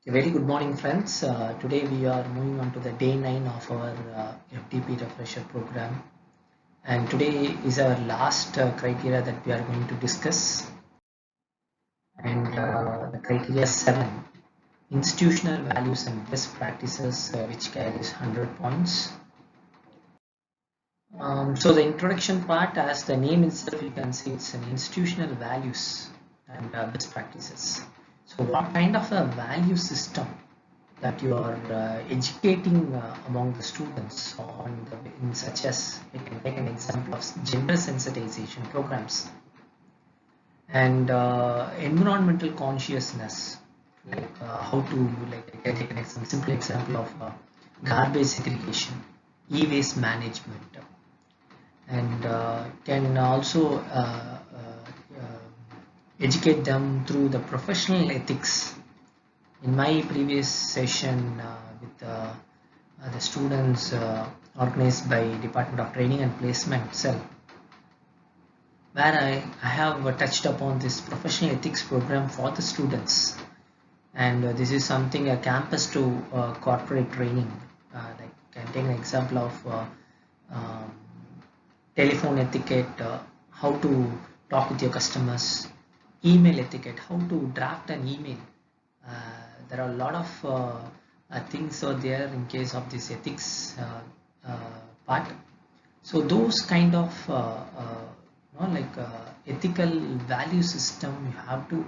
A very good morning, friends. Today we are moving on to the day 9 of our FDP refresher program, and today is our last criteria that we are going to discuss. And the criteria 7, institutional values and best practices, which carries 100 points. So the introduction part, as the name itself, you can see it's an institutional values and best practices. So what kind of a value system that you are educating among the students on in such as, you can take an example of gender sensitization programs and environmental consciousness, like how to, like I can take an simple example of garbage segregation, e-waste management, and can also educate them through the professional ethics. In my previous session with the students organized by Department of Training and Placement Cell, where I have touched upon this professional ethics program for the students, and this is something a campus to corporate training. Like can take an example of um, telephone etiquette, how to talk with your customers, email etiquette, how to draft an email. There are a lot of things are there in case of this ethics part. So those kind of ethical value system, you have to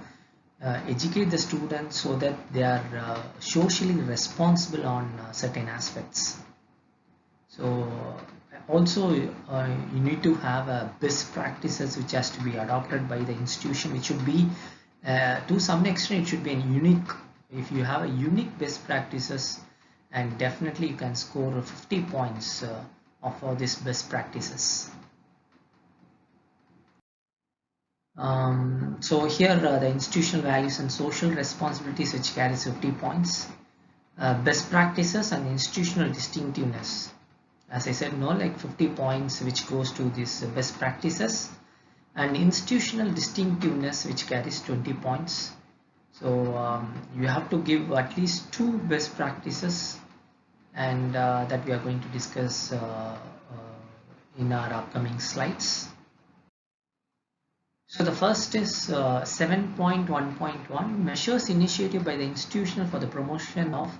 educate the students so that they are socially responsible on certain aspects. So also you need to have best practices which has to be adopted by the institution, which should be to some extent it should be a unique. If you have a unique best practices, and definitely you can score 50 points of these best practices. So here the institutional values and social responsibilities, which carries 50 points. Best practices and institutional distinctiveness, as I said, no, like 50 points which goes to this best practices, and institutional distinctiveness which carries 20 points. So you have to give at least 2 best practices, and that we are going to discuss in our upcoming slides. So the first is 7.1.1, measures initiative by the institution for the promotion of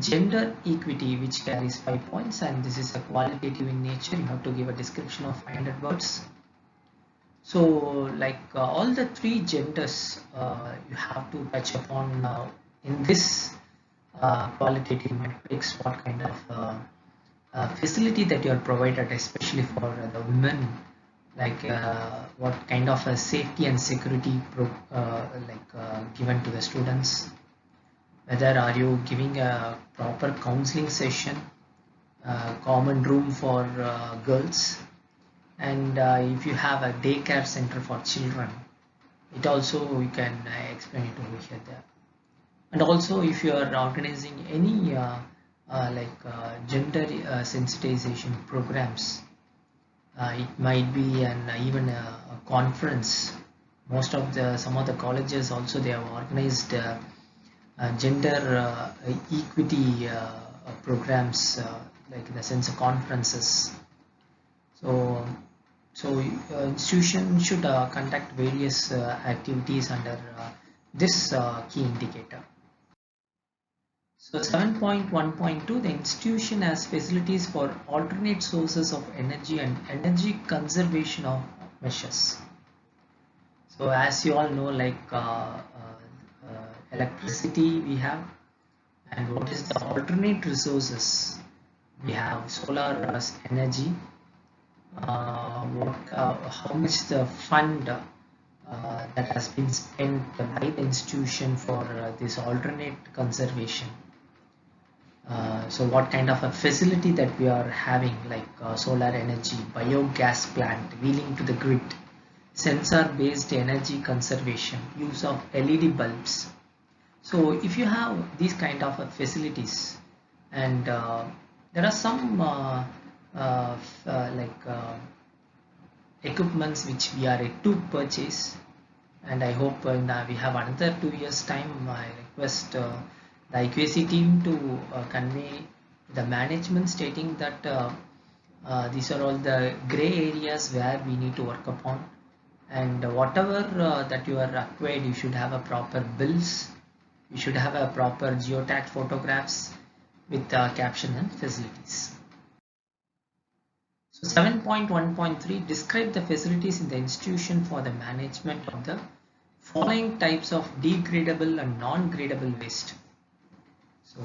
gender equity, which carries 5 points, and this is a qualitative in nature. You have to give a description of 500 words. So like all the 3 genders you have to touch upon in this qualitative metrics, what kind of facility that you are provided, especially for the women, like what kind of a safety and security given to the students, whether are you giving a proper counseling session, common room for girls, and if you have a daycare center for children, it also you can explain it over here there. And also if you are organizing any gender sensitization programs, it might be an even a conference. Some of the colleges also, they have organized gender equity programs, like in the sense of conferences. So institution should conduct various activities under this key indicator. So 7.1.2, the institution has facilities for alternate sources of energy and energy conservation of measures. So as you all know, like electricity we have, and what is the alternate resources? We have solar energy. How much the fund that has been spent by the institution for this alternate conservation. So what kind of a facility that we are having, like solar energy, biogas plant, wheeling to the grid, sensor based energy conservation, use of LED bulbs. So if you have these kind of facilities, and there are some equipments which we are yet to purchase, and I hope we have another 2 years time. I request the IQAC team to convey the management, stating that these are all the gray areas where we need to work upon, and whatever that you are acquired, you should have a proper bills, you should have a proper geotag photographs with caption and facilities. So 7.1.3 describe the facilities in the institution for the management of the following types of degradable and non-gradable waste. So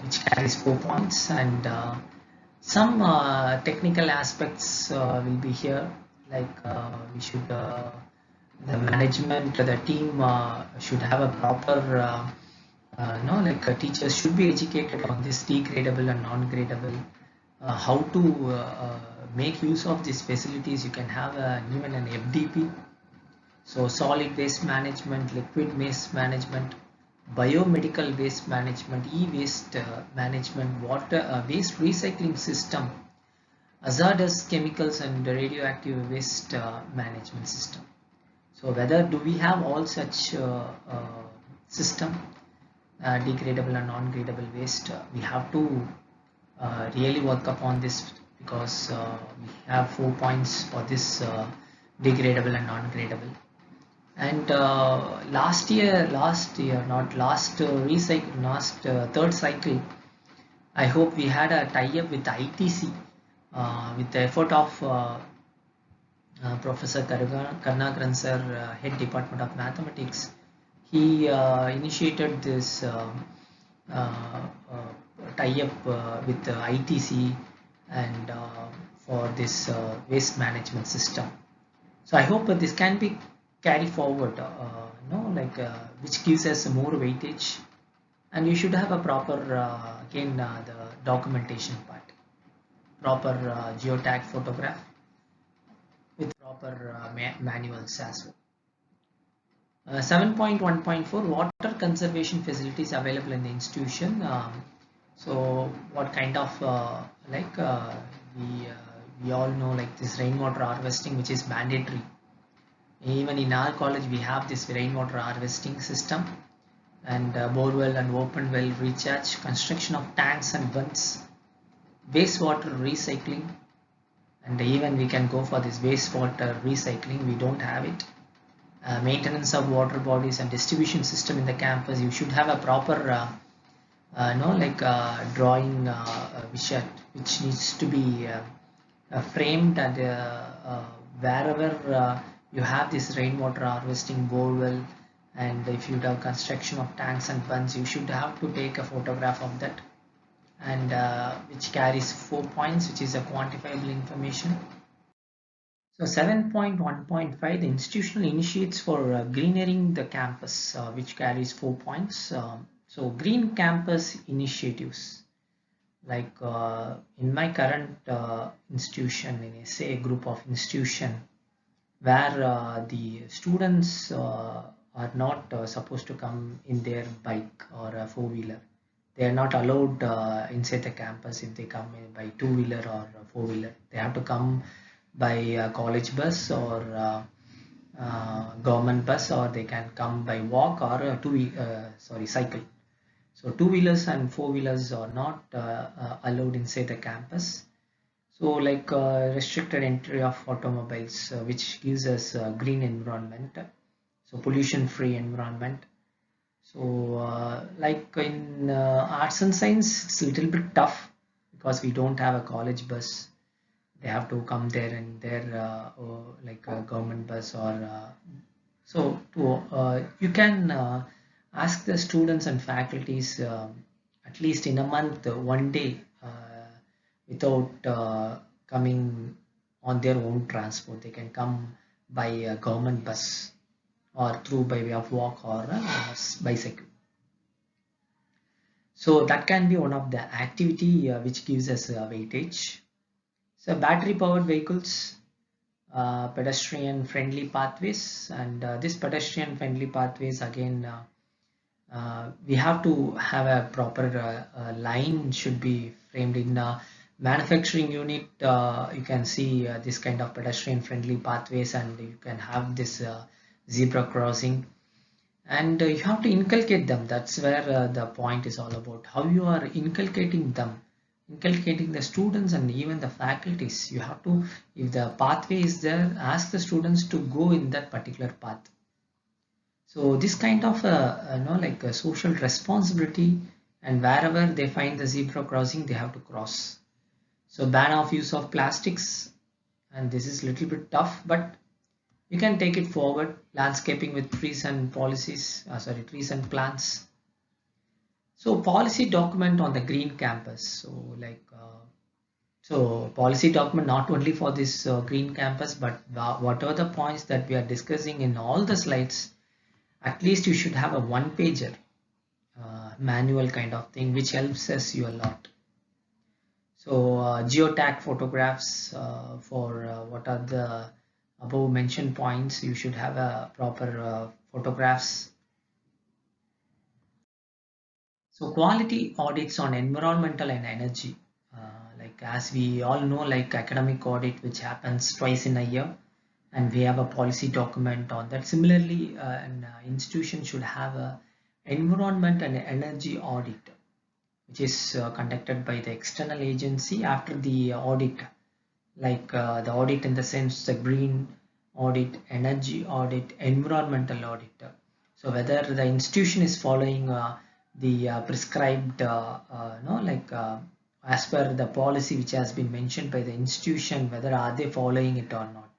which carries 4 points, and some technical aspects will be here, like we should the management, the team should have a proper teachers should be educated on this degradable and non-gradable, how to make use of these facilities. You can have even an FDP, so solid waste management, liquid waste management, biomedical waste management, e-waste management, water waste recycling system, hazardous chemicals and radioactive waste management system. So whether do we have all such system, degradable and non-gradable waste, we have to really work upon this, because we have 4 points for this degradable and non-gradable. And third cycle, I hope we had a tie-up with ITC with the effort of Professor Karnakaran sir, head Department of Mathematics. He initiated this tie-up with the ITC and for this waste management system. So I hope this can be carried forward, which gives us more weightage, and you should have a proper again the documentation part, proper geotag photograph with proper manuals as well. 7.1.4 water conservation facilities available in the institution. So what kind of we all know, like this rainwater harvesting, which is mandatory. Even in our college we have this rainwater harvesting system, and borewell and open well recharge, construction of tanks and bunds, wastewater recycling, and even we can go for this wastewater recycling, we don't have it. Maintenance of water bodies and distribution system in the campus, you should have a proper drawing which needs to be framed, and wherever you have this rainwater harvesting borewell, and if you have construction of tanks and bunds, you should have to take a photograph of that, and which carries 4 points, which is a quantifiable information. So 7.1.5, the institutional initiates for greenering the campus, which carries 4 points. So green campus initiatives, like in my current institution, in say a group of institution, where the students are not supposed to come in their bike or a four-wheeler. They are not allowed inside the campus. If they come by two-wheeler or four-wheeler, they have to come by a college bus or government bus, or they can come by walk or cycle. So two-wheelers and four-wheelers are not allowed inside the campus. So like restricted entry of automobiles, which gives us green environment, so pollution-free environment. So like in arts and science, it's a little bit tough because we don't have a college bus. They have to come there and there like a government bus, or you can ask the students and faculties at least in a month, one day, without coming on their own transport. They can come by a government bus or through by way of walk or bicycle. So that can be one of the activity which gives us weightage. So battery powered vehicles, pedestrian friendly pathways, and this pedestrian friendly pathways, again we have to have a proper line should be framed in manufacturing unit. You can see this kind of pedestrian friendly pathways, and you can have this zebra crossing, and you have to inculcate them. That's where the point is all about, how you are inculcating them, inculcating the students and even the faculties. You have to, if the pathway is there, ask the students to go in that particular path. So this kind of like a social responsibility, and wherever they find the zebra crossing, they have to cross. So ban of use of plastics, and this is a little bit tough, but you can take it forward. Landscaping with trees and policies, trees and plants. So policy document on the green campus. So policy document not only for this green campus, but what are the points that we are discussing in all the slides. At least you should have a one pager manual kind of thing, which helps us you a lot. So geotag photographs for what are the above mentioned points. You should have a proper photographs. So quality audits on environmental and energy, like as we all know, like academic audit which happens twice in a year, and we have a policy document on that. Similarly, an institution should have a environment and energy audit, which is conducted by the external agency after the audit, like the audit in the sense the green audit, energy audit, environmental audit. So whether the institution is following the prescribed, no, like as per the policy which has been mentioned by the institution, whether are they following it or not.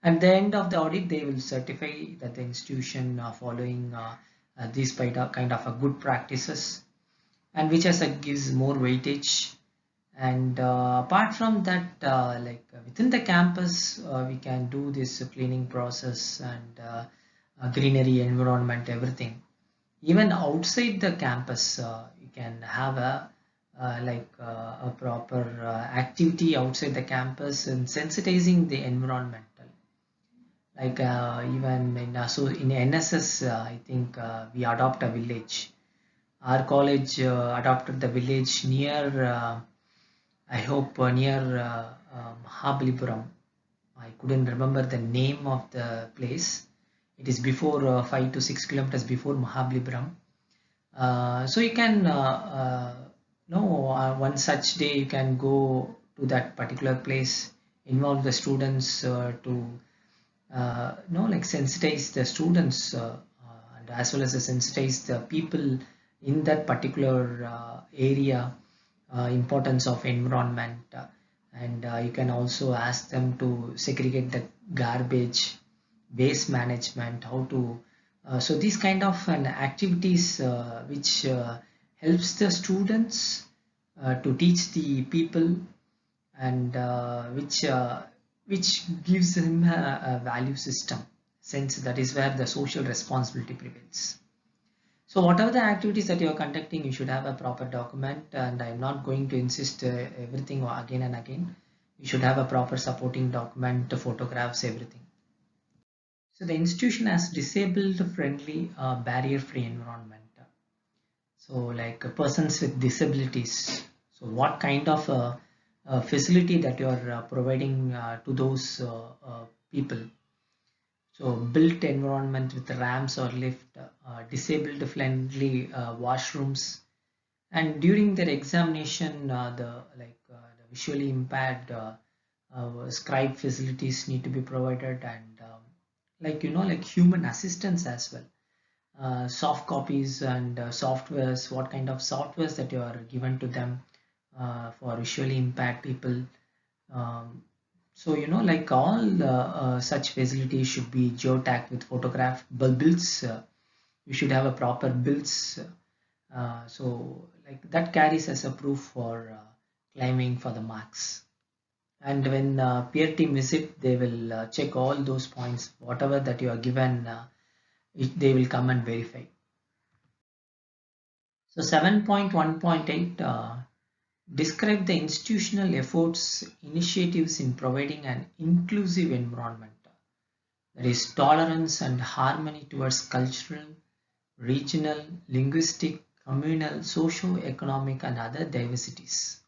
At the end of the audit, they will certify that the institution following these kind of a good practices, and which has gives more weightage. And apart from that, within the campus, we can do this cleaning process and greenery, environment, everything. Even outside the campus, you can have a proper activity outside the campus and sensitizing the environmental. Like even in NSS, I think we adopt a village. Our college adopted the village near. I hope near Mahabalipuram. I couldn't remember the name of the place. It is before 5 to 6 kilometers before Mahabalipuram. So you can one such day you can go to that particular place, involve the students to like sensitize the students and as well as sensitize the people in that particular area, importance of environment, and you can also ask them to segregate the garbage, waste management, how to so these kind of activities which helps the students to teach the people, and which gives them a value system, since that is where the social responsibility prevails. So whatever the activities that you are conducting, you should have a proper document, and I'm not going to insist everything again and again. You should have a proper supporting document, photographs, everything. So the institution has disabled friendly, barrier free environment. So like persons with disabilities. So what kind of facility that you are providing to those people? So built environment with ramps or lift, disabled friendly washrooms, and during their examination, the visually impaired scribe facilities need to be provided, and like human assistance as well. Soft copies and softwares, what kind of softwares that you are given to them for visually impaired people. Um, so like all such facilities should be geotagged with photograph bills. You should have a proper bills. So like that carries as a proof for claiming for the marks. And when peer team visit, they will check all those points, whatever that you are given, they will come and verify. So 7.1.8, describe the institutional efforts, initiatives in providing an inclusive environment, that is tolerance and harmony towards cultural, regional, linguistic, communal, socio-economic and other diversities.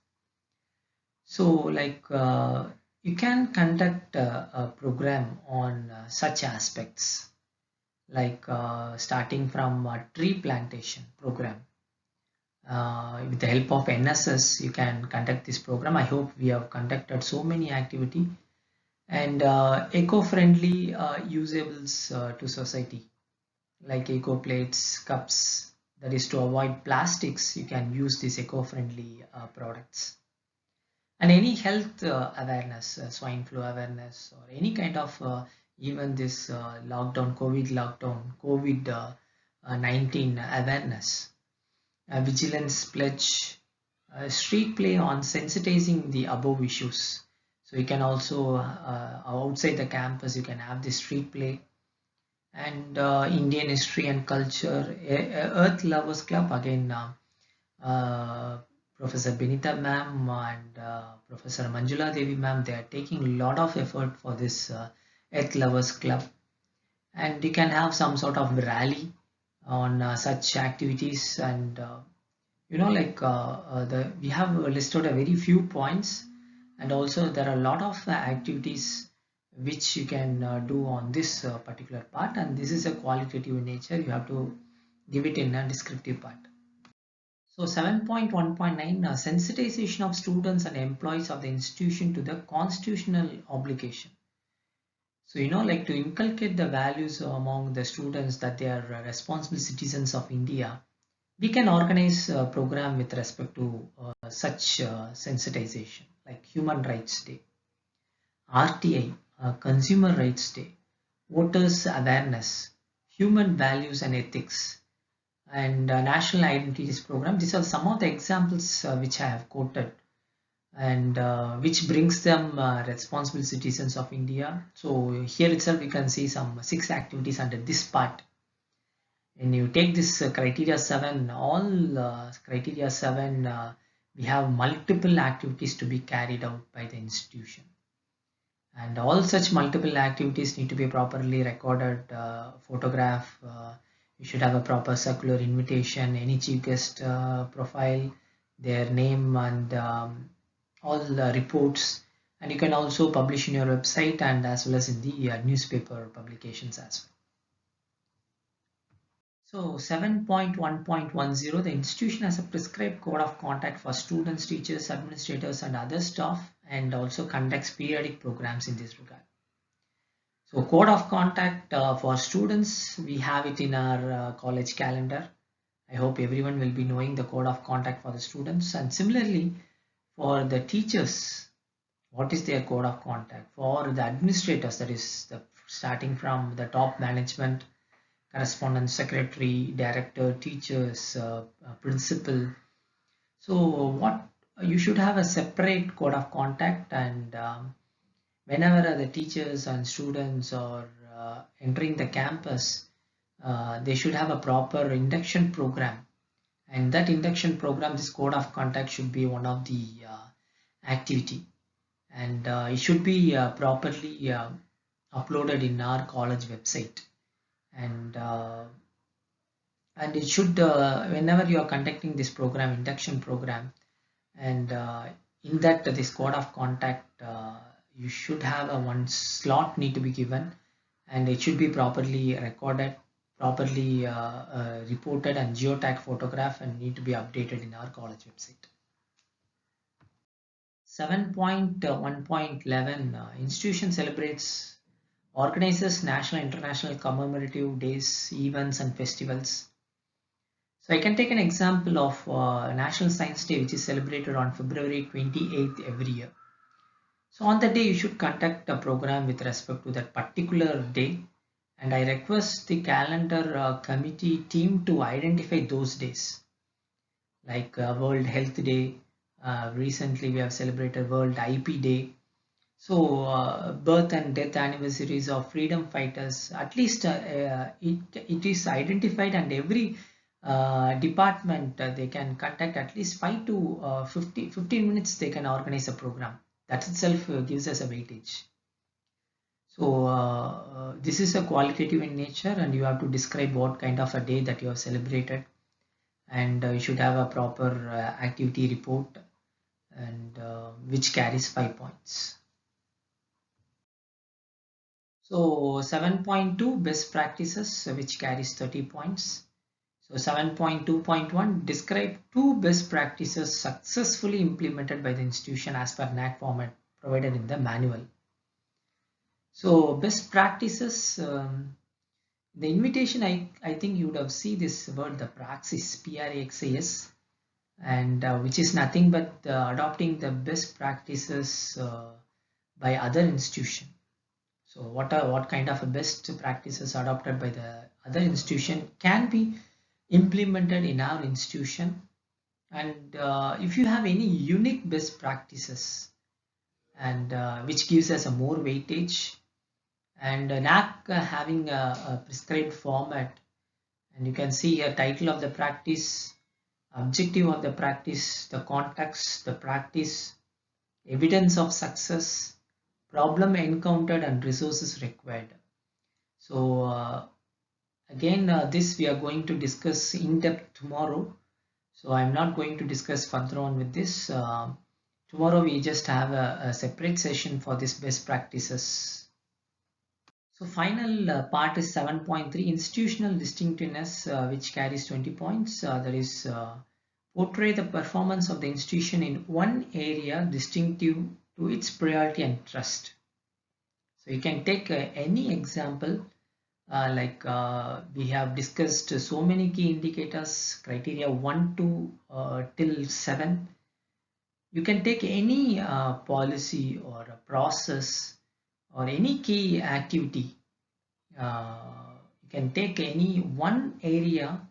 So like you can conduct a program on such aspects. like starting from a tree plantation program. With the help of NSS, you can conduct this program. I hope we have conducted so many activity and eco-friendly usables to society, like eco plates, cups. That is to avoid plastics. You can use these eco-friendly products. And any health awareness, swine flu awareness, or any kind of even this COVID-19 awareness, vigilance pledge, street play on sensitizing the above issues. So you can also outside the campus you can have the street play and Indian history and culture, Earth Lovers Club again. Uh, Professor Benita ma'am and Professor Manjula Devi ma'am, they are taking a lot of effort for this Earth Lovers Club, and you can have some sort of rally on such activities. And the we have listed a very few points, and also there are a lot of activities which you can do on this particular part, and this is a qualitative in nature. You have to give it in a descriptive part. So 7.1.9 sensitization of students and employees of the institution to the constitutional obligation. So like to inculcate the values among the students that they are responsible citizens of India, we can organize a program with respect to such sensitization, like Human Rights Day, RTI, Consumer Rights Day, Voters Awareness, Human Values and Ethics, and National Identities Program. These are some of the examples which I have quoted, and which brings them responsible citizens of India. So here itself we can see some 6 activities under this part. When you take this criteria 7, all criteria 7, we have multiple activities to be carried out by the institution, and all such multiple activities need to be properly recorded, photograph. You should have a proper circular invitation, any chief guest profile, their name, and all the reports. And you can also publish in your website and as well as in the newspaper publications as well. So 7.1.10, the institution has a prescribed code of conduct for students, teachers, administrators, and other staff, and also conducts periodic programs in this regard. So code of conduct for students, we have it in our college calendar. I hope everyone will be knowing the code of conduct for the students. And similarly, for the teachers, what is their code of conduct? For the administrators, that is starting from the top management, correspondent, secretary, director, teachers, principal. So what you should have a separate code of conduct, and whenever the teachers and students are entering the campus, they should have a proper induction program, and that induction program, this code of conduct should be one of the activity, and it should be properly uploaded in our college website. And it should whenever you are conducting this program, induction program, and in that this code of conduct, you should have a one slot need to be given, and it should be properly recorded, properly reported, and geotag photograph, and need to be updated in our college website. 7.1.11 institution celebrates, organizes national international commemorative days, events, and festivals. So I can take an example of National Science Day, which is celebrated on February 28th every year. So on that day, you should conduct a program with respect to that particular day, and I request the calendar committee team to identify those days, like World Health Day. Recently, we have celebrated World IP Day. So birth and death anniversaries of freedom fighters, at least it is identified, and every department they can contact at least 5 to 15 minutes, they can organize a program. That itself gives us a weightage. So this is a qualitative in nature, and you have to describe what kind of a day that you have celebrated, and you should have a proper activity report, and which carries 5 points. So 7.2 best practices, which carries 30 points. So 7.2.1 describe 2 best practices successfully implemented by the institution as per NAAC format provided in the manual. So best practices, the invitation, I think you would have seen this word, the praxis, Praxis, and which is nothing but adopting the best practices by other institution. So what kind of a best practices adopted by the other institution can be implemented in our institution, and if you have any unique best practices and which gives us a more weightage, and NAAC having a prescribed format, and you can see here title of the practice, objective of the practice, the context, the practice, evidence of success, problem encountered and resources required. So again, this we are going to discuss in depth tomorrow. So I'm not going to discuss further on with this. Tomorrow we just have a separate session for this best practices. So final part is 7.3 institutional distinctiveness, which carries 20 points. That is portray the performance of the institution in one area distinctive to its priority and trust. So you can take any example, we have discussed so many key indicators, criteria 1 to till 7. You can take any policy or a process or any key activity. You can take any one area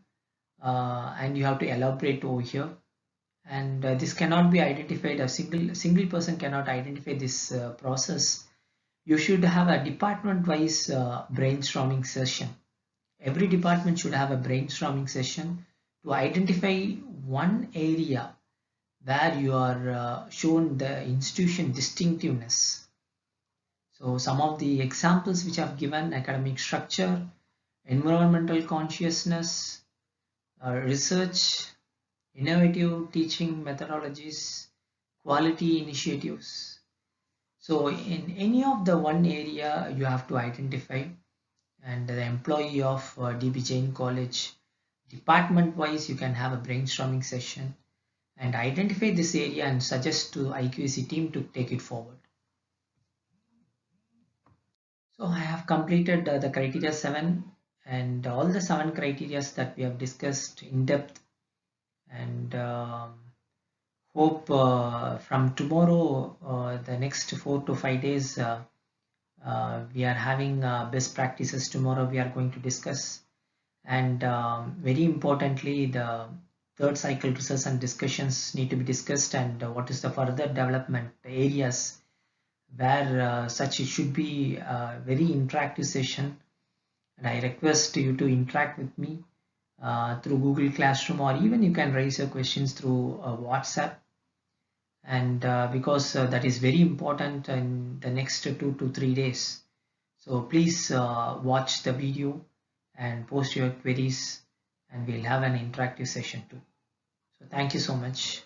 and you have to elaborate over here. And this cannot be identified. A single person cannot identify this process. You should have a department-wise brainstorming session. Every department should have a brainstorming session to identify one area where you are shown the institution distinctiveness. So some of the examples which I've given: academic structure, environmental consciousness, research, innovative teaching methodologies, quality initiatives. So in any of the one area you have to identify, and the employee of DB JAIN College, department wise, you can have a brainstorming session and identify this area and suggest to IQAC team to take it forward. So I have completed the criteria 7 and all the 7 criteria that we have discussed in depth, and hope from tomorrow, the next 4 to 5 days, we are having best practices. Tomorrow we are going to discuss, and very importantly, the third cycle research and discussions need to be discussed, and what is the further development areas where such it should be a very interactive session. And I request you to interact with me through Google Classroom, or even you can raise your questions through WhatsApp, and because that is very important in the next 2 to 3 days. So please watch the video and post your queries, and we'll have an interactive session too. So thank you so much.